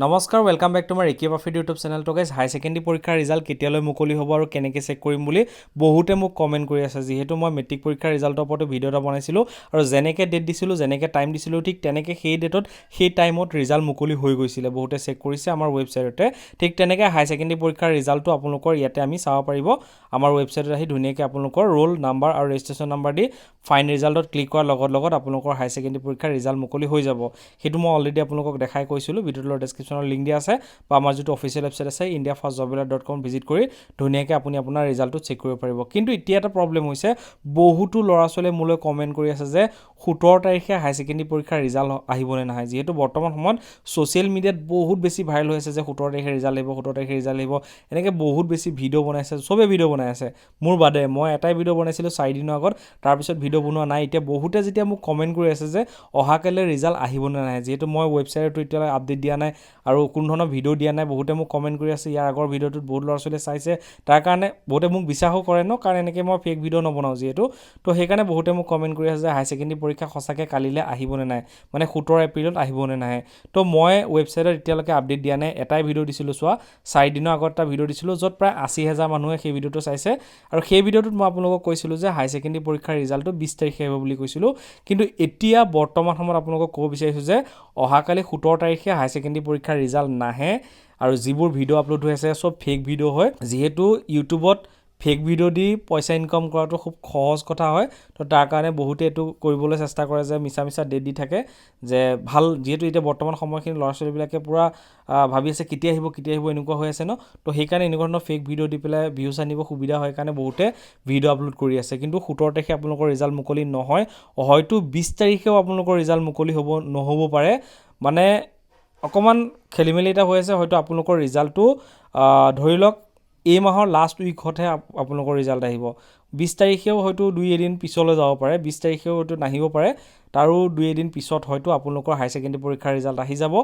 নমস্কাৰ welcome back to my Ricky profit YouTube channel তো guys hi secondary পৰীক্ষাৰ result কেতিয়ালৈ মুকলি হ'ব আৰু কেনেকৈ চেক কৰিম বুলি বহুতে মোক কমেন্ট কৰি আছে যেহেতু মই মেট্ৰিক পৰীক্ষাৰ ৰিজাল্টৰ ওপৰত ভিডিও এটা বনাইছিলো আৰু যেনেকৈ ডেট দিছিলো যেনেকৈ টাইম দিছিলো ঠিক তেনেকৈ সেই ডেটত সেই টাইমত ৰিজাল্ট মুকলি হৈ গৈছিল বহুতে চেক কৰিছে আমাৰ ৱেবছাইটতে ঠিক তেনেকৈ হাই সেকেন্ডাৰী পৰীক্ষাৰ ৰিজাল্টটো আপোনালোকৰ ইয়াতে আমি চাব পাৰিব আমাৰ ৱেবছাইটত আহি ধুনীয়াকৈ আপোনালোকৰ ৰোল নাম্বাৰ আৰু ৰেজিষ্ট্ৰেচন নাম্বাৰ দি ফাইন ৰিজাল্টত ক্লিক কৰাৰ লগত আপোনালোকৰ হাই সেকেন্ডাৰী পৰীক্ষাৰ ৰিজাল্ট মুকলি হৈ যাব সেইটো মই অলৰেডি আপোনালোকক দেখাই কৈছিলো ভিডিওৰ ডেসক্ৰিপচনৰ লিংক দিয়া আছে বা আমাৰ যেটো অফিচিয়েল ওয়েবসাইট আছে indiafastjobler.com ভিজিট কৰি ধুনীয়াকৈ আপুনি আপোনাৰ ৰিজাল্টটো চেক কৰিব পাৰিব কিন্তু এতিয়া এটা প্ৰবলেম হৈছে বহুতো ল'ৰা ছোৱালীয়ে মোলৈ কমেন্ট কৰি আছে যে 17 তাৰিখে হাই সেকেন্ডাৰী পৰীক্ষাৰ ৰিজাল্ট আহিবনে নহয় যেহেতু বৰ্তমান সময়ত সোশ্যাল মিডিয়াত বহুত বেছি ভাইৰাল হৈ আছে যে 17 তাৰিখে ৰিজাল্ট আহিব 17 তাৰিখে ৰিজাল্ট আহিব এনেকৈ বহুত বেছি ভিডিও বনাইছে সবে ভিডিও বনাই আছে মোৰ বাদে মই এটাই ভিডিও বনাইছিলো 4 দিনৰ আগত তাৰ পিছত ভিডিও বনোৱা নাই এতিয়া বহুতে যেতিয়া মোক কমেন্ট কৰি আছে যে অহাকালে ৰিজাল্ট আহিবনে নহয় যেহেতু মই ৱেবছাইটত এতিয়া আপডেট দিয়া নাই আৰু কোন ধৰণৰ ভিডিও দিয়া নাই বহুতে মোক কমেন্ট কৰি আছে ইয়াৰ আগৰ ভিডিওটোত বহুত ল'ৰা ছোৱালীয়ে চাইছে তাৰ কাৰণে বহুতে মোক বিশ্বাসো কৰে ন কাৰণ এনেকৈ মই ফেক ভিডিও নবনাও যেহেতু তো সেইকাৰণে বহুতে মোক কমেন্ট কৰি আছে যে হাই সেকেন্ডাৰী পৰীক্ষা সঁচাকৈ কালিলৈ আহিবনে নাই মানে 17 এপ্ৰিলত আহিবনে নাই তো মই ৱেবছাইটত এতিয়ালৈকে আপডেট দিয়া নাই এটাই ভিডিও দিছিলো চোৱা 4 দিনৰ আগত এটা ভিডিও দিছিলো য'ত প্ৰায় 80000 মানুহে সেই ভিডিওটো চাইছে আৰু সেই ভিডিওটোত মই আপোনালোকক কৈছিলো যে হাই সেকেন্ডাৰী পৰীক্ষাৰ ৰিজাল্টটো 20 তাৰিখে আহিব বুলি কৈছিলো কিন্তু এতিয়া বৰ্তমান সময়ত আপোনালোকক ক'ব বিচাৰিছো যে অহাকালি 17 তাৰিখে হাই সেকেন্ডাৰী পৰীক্ষাৰ ৰিজাল্ট নাহে আৰু যিবোৰ ভিডিও আপলোড হৈ আছে সব ফেক ভিডিও হয় যেহেতু ইউটিউবত ফেক ভিডিও দি পইচা ইনকাম কৰাটো খুব সহজ কথা হয় তো তাৰ কাৰণে বহুতে এটো কৰিবলৈ চেষ্টা কৰে যে মিছা ডেট দি থাকে যে ভাল যেহেতু এতিয়া বৰ্তমান সময়খিনি ল'ৰা ছোৱালীবিলাকে পুৰা ভাবি আছে কেতিয়া আহিব এনেকুৱা হৈ আছে ন তো সেইকাৰণে এনেকুৱা ধৰণৰ ফেক ভিডিও দি পেলাই ভিউজ আনিব সুবিধা হয় কাৰণে বহুতে ভিডিও আপলোড কৰি আছে কিন্তু 17 তাৰিখে আপোনালোকৰ ৰিজাল্ট মুকলি নহয় হয়তো 20 তাৰিখেও আপোনালোকৰ ৰিজাল্ট মুকলি নহ'ব পাৰে মানে অকমান খেলিমেলি এটা হৈ আছে হয়তো আপোনালোকৰ ৰিজাল্টটো ধৰি লওক এই মাহৰ লাষ্ট উইকতহে আপোনালোকৰ ৰিজাল্ট আহিব 20 তাৰিখেও হয়তো 2-এদিন পিছলৈ যাব পাৰে 20 তাৰিখেও হয়তো নাহিব পাৰে তাৰো 2-এদিন পিছত হয়তো আপোনালোকৰ হাই সেকেন্ডাৰী পৰীক্ষাৰ ৰিজাল্ট আহি যাব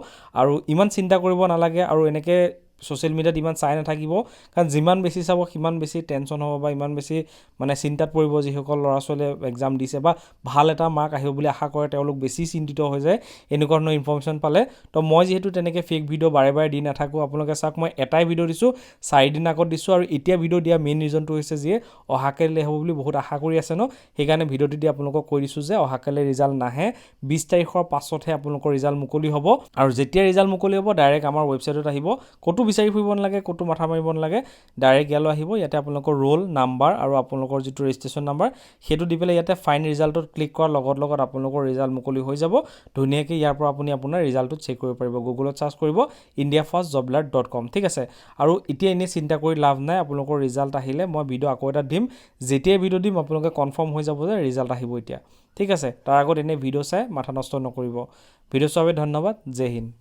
আৰু ইমান চিন্তা কৰিব নালাগে আৰু এনেকৈ সোশ্যাল মিডিয়াত ইমান চাই নাথাকিব কাৰণ যিমান বেছি চাব সিমান বেছি টেনচন হ'ব বা ইমান বেছি মানে চিন্তাত পৰিব যিসকল ল'ৰা ছোৱালীয়ে এক্সাম দিছে বা ভাল এটা মাৰ্ক আহিব বুলি আশা কৰে তেওঁলোক বেছি চিন্তিত হৈ যায় এনেকুৱা ধৰণৰ ইনফৰমেশ্যন পালে তো মই যেহেতু তেনেকৈ ফেক ভিডিও বাৰে দি নাথাকোঁ আপোনালোকে চাওক মই এটাই ভিডিও দিছোঁ 4 দিন আগত দিছোঁ আৰু এতিয়া ভিডিও দিয়া মেইন ৰিজনটো হৈছে যে অহাকালিলৈ হ'ব বুলি বহুত আশা কৰি আছে ন সেইকাৰণে ভিডিওটো দি আপোনালোকক কৈ দিছোঁ যে অহাকালি ৰিজাল্ট নাহে 20 তাৰিখৰ পাছতহে আপোনালোকৰ ৰিজাল্ট মুকলি হ'ব আৰু যেতিয়া ৰিজাল্ট মুকলি হ'ব ডাইৰেক্ট আমাৰ ৱেবছাইটত আহিব ক'তো বিচাৰি ফুৰিব নালাগে ক'তো মাথা মাৰিব নালাগে ডাইৰেক্ট ইয়ালৈ আহিব ইয়াতে আপোনালোকৰ ৰোল নাম্বাৰ আৰু আপোনালোকৰ যিটো ৰেজিষ্ট্ৰেচন নাম্বাৰ সেইটো দি পেলাই ইয়াতে ফাইন ৰিজাল্টত ক্লিক কৰাৰ লগত আপোনালোকৰ ৰিজাল্ট মুকলি হৈ যাব ধুনীয়াকৈ ইয়াৰ পৰা আপুনি আপোনাৰ ৰিজাল্টটো চেক কৰিব পাৰিব গুগলত চাৰ্চ কৰিব indiafastjobler.com ঠিক আছে আৰু এতিয়া এনেই চিন্তা কৰি লাভ নাই আপোনালোকৰ ৰিজাল্ট আহিলে মই ভিডিও আকৌ এটা দিম যেতিয়াই ভিডিও দিম আপোনালোকে কনফাৰ্ম হৈ যাব যে ৰিজাল্ট আহিব এতিয়া ঠিক আছে তাৰ আগত এনে ভিডিও চাই মাথা নষ্ট নকৰিব ভিডিও চোৱাৰ বাবে ধন্যবাদ জয় হিন্দ